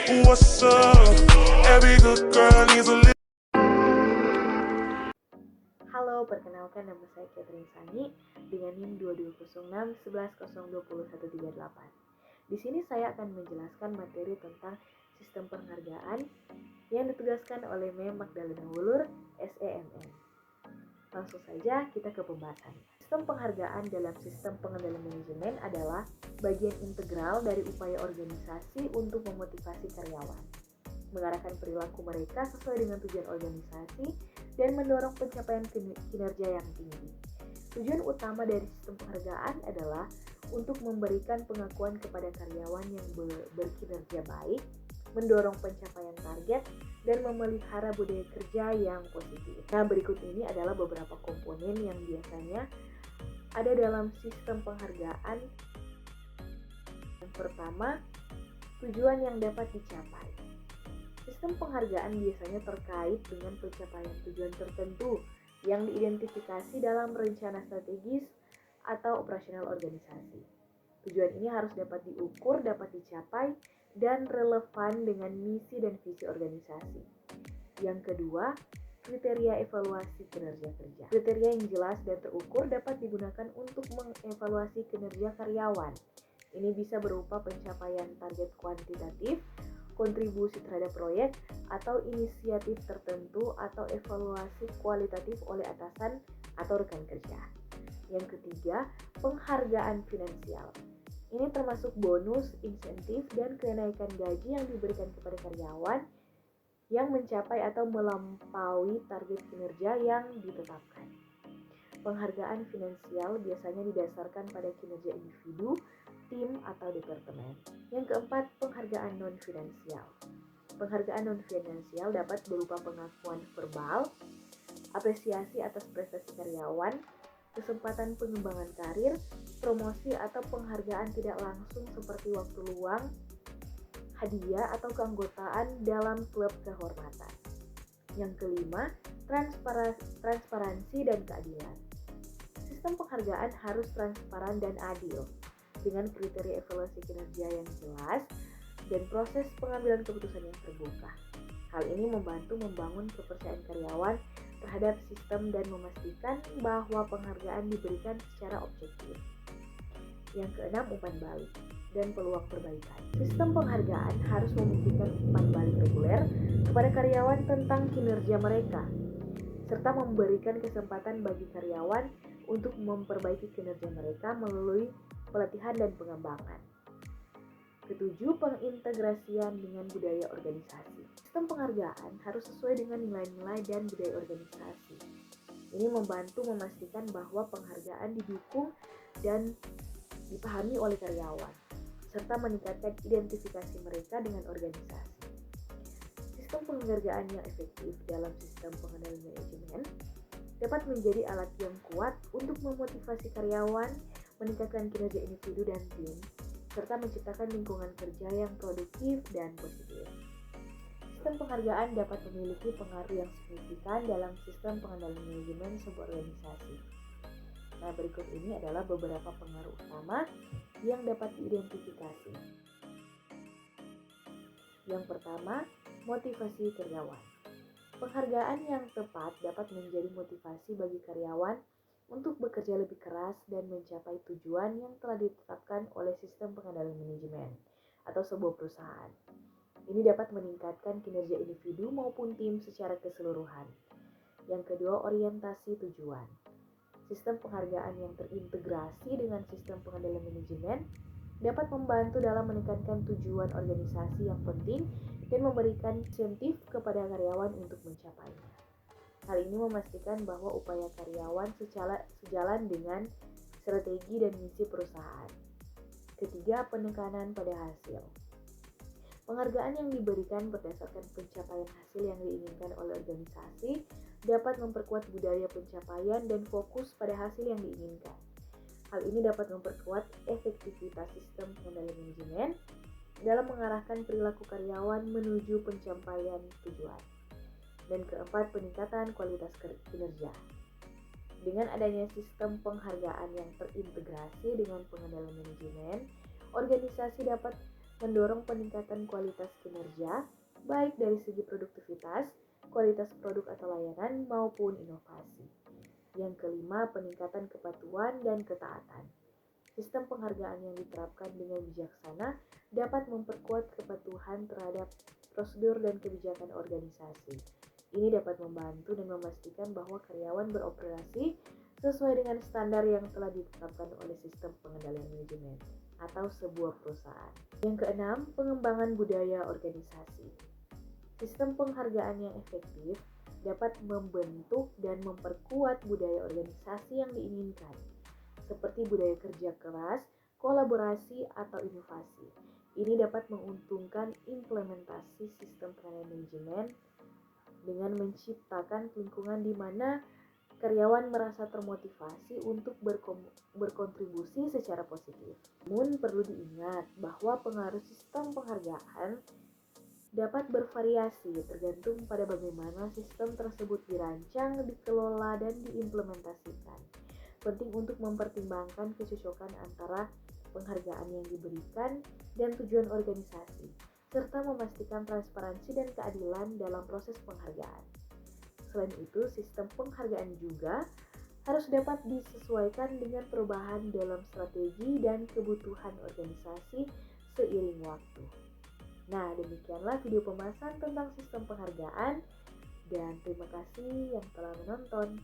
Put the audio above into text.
What's up? Every good girl needs a little. Halo, perkenalkan nama saya Catherine Sani dengan NIM 2206 11020138. Di sini saya akan menjelaskan materi tentang sistem penghargaan yang ditugaskan oleh Mem Magdalena Wulur, SEMM. Langsung saja kita ke pembahasannya. Sistem penghargaan dalam sistem pengendalian manajemen adalah bagian integral dari upaya organisasi untuk memotivasi karyawan, mengarahkan perilaku mereka sesuai dengan tujuan organisasi, dan mendorong pencapaian kinerja yang tinggi. Tujuan utama dari sistem penghargaan adalah untuk memberikan pengakuan kepada karyawan yang berkinerja baik, mendorong pencapaian target, dan memelihara budaya kerja yang positif. Nah, berikut ini adalah beberapa komponen yang biasanya ada dalam sistem penghargaan. Yang pertama, tujuan yang dapat dicapai. Sistem penghargaan biasanya terkait dengan pencapaian tujuan tertentu yang diidentifikasi dalam rencana strategis atau operasional organisasi. Tujuan ini harus dapat diukur, dapat dicapai, dan relevan dengan misi dan visi organisasi. Yang kedua, kriteria evaluasi kinerja kerja. Kriteria yang jelas dan terukur dapat digunakan untuk mengevaluasi kinerja karyawan. Ini bisa berupa pencapaian target kuantitatif, kontribusi terhadap proyek, atau inisiatif tertentu, atau evaluasi kualitatif oleh atasan atau rekan kerja. Yang ketiga, penghargaan finansial. Ini termasuk bonus, insentif, dan kenaikan gaji yang diberikan kepada karyawan yang mencapai atau melampaui target kinerja yang ditetapkan. Penghargaan finansial biasanya didasarkan pada kinerja individu, tim, atau departemen. Yang keempat, penghargaan non-finansial. Penghargaan non-finansial dapat berupa pengakuan verbal, apresiasi atas prestasi karyawan, kesempatan pengembangan karir, promosi, atau penghargaan tidak langsung seperti waktu luang, hadiah, atau keanggotaan dalam klub kehormatan. Yang kelima, transparansi dan keadilan. Sistem penghargaan harus transparan dan adil, dengan kriteria evaluasi kinerja yang jelas dan proses pengambilan keputusan yang terbuka. Hal ini membantu membangun kepercayaan karyawan terhadap sistem dan memastikan bahwa penghargaan diberikan secara objektif. Yang keenam, umpan balik dan peluang perbaikan. Sistem penghargaan harus memungkinkan umpan balik reguler kepada karyawan tentang kinerja mereka, serta memberikan kesempatan bagi karyawan untuk memperbaiki kinerja mereka melalui pelatihan dan pengembangan. Ketujuh, pengintegrasian dengan budaya organisasi. Sistem penghargaan harus sesuai dengan nilai-nilai dan budaya organisasi. Ini membantu memastikan bahwa penghargaan didukung dan dipahami oleh karyawan, serta meningkatkan identifikasi mereka dengan organisasi. Sistem penghargaan yang efektif dalam sistem pengendalian manajemen dapat menjadi alat yang kuat untuk memotivasi karyawan, meningkatkan kinerja individu dan tim, serta menciptakan lingkungan kerja yang produktif dan positif. Sistem penghargaan dapat memiliki pengaruh yang signifikan dalam sistem pengendalian manajemen sebuah organisasi. Nah, berikut ini adalah beberapa pengaruh utama yang dapat diidentifikasi. Yang pertama, motivasi karyawan. Penghargaan yang tepat dapat menjadi motivasi bagi karyawan untuk bekerja lebih keras dan mencapai tujuan yang telah ditetapkan oleh sistem pengendalian manajemen atau sebuah perusahaan. Ini dapat meningkatkan kinerja individu maupun tim secara keseluruhan. Yang kedua, orientasi tujuan. Sistem penghargaan yang terintegrasi dengan sistem pengendalian manajemen dapat membantu dalam menekankan tujuan organisasi yang penting dan memberikan insentif kepada karyawan untuk mencapainya. Hal ini memastikan bahwa upaya karyawan sejalan dengan strategi dan misi perusahaan. Ketiga, penekanan pada hasil. Penghargaan yang diberikan berdasarkan pencapaian hasil yang diinginkan oleh organisasi dapat memperkuat budaya pencapaian dan fokus pada hasil yang diinginkan. Hal ini dapat memperkuat efektivitas sistem pengendalian manajemen dalam mengarahkan perilaku karyawan menuju pencapaian tujuan. Dan keempat, peningkatan kualitas kinerja. Dengan adanya sistem penghargaan yang terintegrasi dengan pengendalian manajemen, organisasi dapat mendorong peningkatan kualitas kinerja, baik dari segi produktivitas, kualitas produk atau layanan, maupun inovasi. Yang kelima, peningkatan kepatuhan dan ketaatan. Sistem penghargaan yang diterapkan dengan bijaksana dapat memperkuat kepatuhan terhadap prosedur dan kebijakan organisasi. Ini dapat membantu dan memastikan bahwa karyawan beroperasi sesuai dengan standar yang telah ditetapkan oleh sistem pengendalian manajemen atau sebuah perusahaan. Yang keenam, pengembangan budaya organisasi. Sistem penghargaan yang efektif dapat membentuk dan memperkuat budaya organisasi yang diinginkan, seperti budaya kerja keras, kolaborasi, atau inovasi. Ini dapat menguntungkan implementasi sistem pengendalian manajemen dengan menciptakan lingkungan di mana karyawan merasa termotivasi untuk berkontribusi secara positif. Namun perlu diingat bahwa pengaruh sistem penghargaan dapat bervariasi tergantung pada bagaimana sistem tersebut dirancang, dikelola, dan diimplementasikan. Penting untuk mempertimbangkan kecocokan antara penghargaan yang diberikan dan tujuan organisasi, serta memastikan transparansi dan keadilan dalam proses penghargaan. Selain itu, sistem penghargaan juga harus dapat disesuaikan dengan perubahan dalam strategi dan kebutuhan organisasi seiring waktu. Nah, demikianlah video pembahasan tentang sistem penghargaan dan terima kasih yang telah menonton.